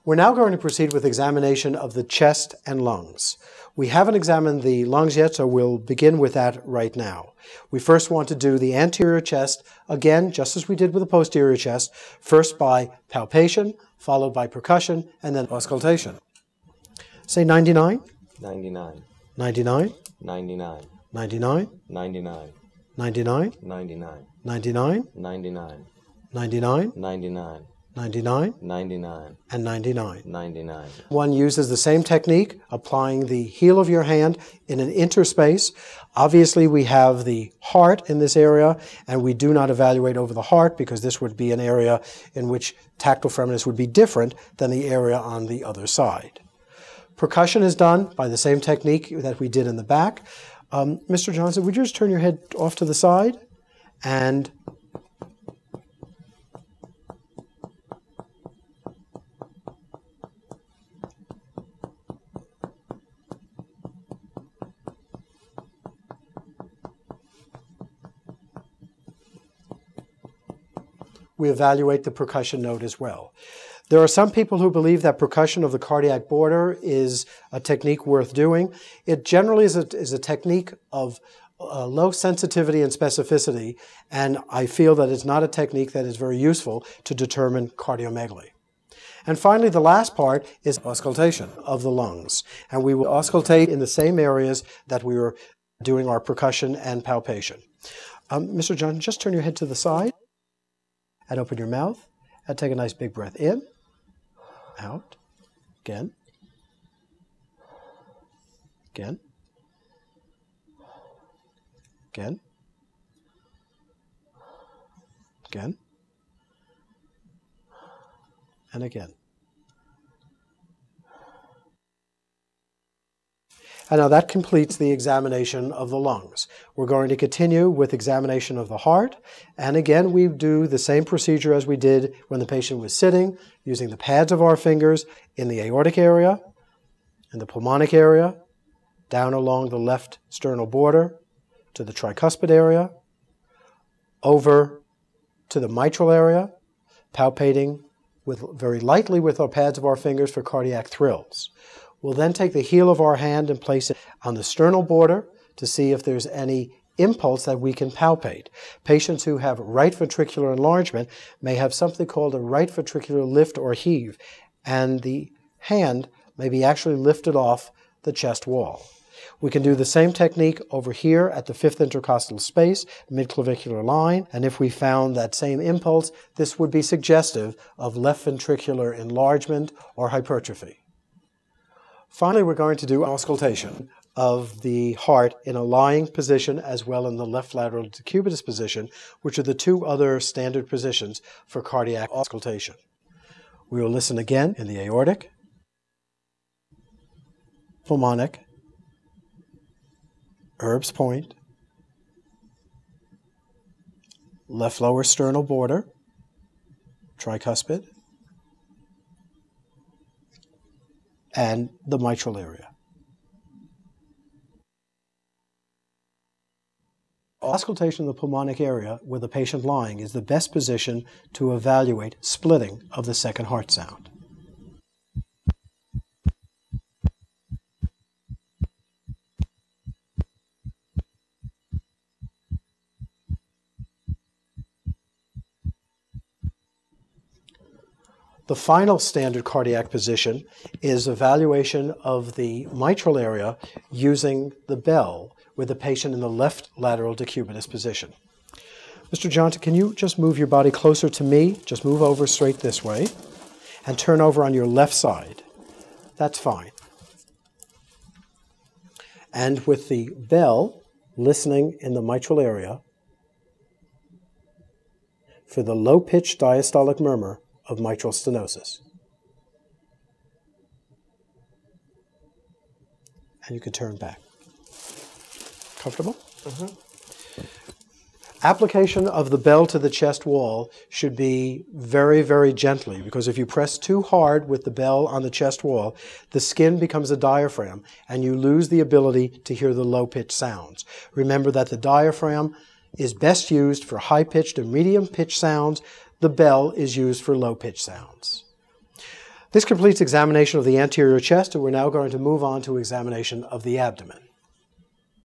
We're now going to proceed with examination of the chest and lungs. We haven't examined the lungs yet, so we'll begin with that right now. We first want to do the anterior chest, again, just as we did with the posterior chest, first by palpation, followed by percussion, and then auscultation. Say 99. 99. 99. 99. 99. 99. 99. 99. 99. 99. 99. 99. 99. 99. And 99. 99. One uses the same technique, applying the heel of your hand in an interspace. Obviously, we have the heart in this area, and we do not evaluate over the heart because this would be an area in which tactile firmness would be different than the area on the other side. Percussion is done by the same technique that we did in the back. Mr. Johnson, would you just turn your head off to the side and we evaluate the percussion note as well. There are some people who believe that percussion of the cardiac border is a technique worth doing. It generally is a technique of low sensitivity and specificity, and I feel that it's not a technique that is very useful to determine cardiomegaly. And finally, the last part is auscultation of the lungs. And we will auscultate in the same areas that we were doing our percussion and palpation. Mr. Johnson, just turn your head to the side and open your mouth and take a nice big breath in, out, again, again, again, again, and again. And now that completes the examination of the lungs. We're going to continue with examination of the heart. And again, we do the same procedure as we did when the patient was sitting, using the pads of our fingers in the aortic area, in the pulmonic area, down along the left sternal border to the tricuspid area, over to the mitral area, palpating very lightly with our pads of our fingers for cardiac thrills. We'll then take the heel of our hand and place it on the sternal border to see if there's any impulse that we can palpate. Patients who have right ventricular enlargement may have something called a right ventricular lift or heave, and the hand may be actually lifted off the chest wall. We can do the same technique over here at the fifth intercostal space, midclavicular line, and if we found that same impulse, this would be suggestive of left ventricular enlargement or hypertrophy. Finally, we're going to do auscultation of the heart in a lying position as well in the left lateral decubitus position, which are the two other standard positions for cardiac auscultation. We will listen again in the aortic, pulmonic, Erb's point, left lower sternal border, tricuspid, and the mitral area. Auscultation of the pulmonic area with the patient lying is the best position to evaluate splitting of the second heart sound. The final standard cardiac position is evaluation of the mitral area using the bell with the patient in the left lateral decubitus position. Mr. Johnson, can you just move your body closer to me? Just move over straight this way and turn over on your left side. That's fine. And with the bell, listening in the mitral area for the low-pitched diastolic murmur of mitral stenosis. And you can turn back. Comfortable? Mm-hmm. Application of the bell to the chest wall should be very, very gently, because if you press too hard with the bell on the chest wall, the skin becomes a diaphragm and you lose the ability to hear the low-pitched sounds. Remember that the diaphragm is best used for high-pitched and medium-pitched sounds. The bell is used for low-pitched sounds. This completes examination of the anterior chest, and we're now going to move on to examination of the abdomen.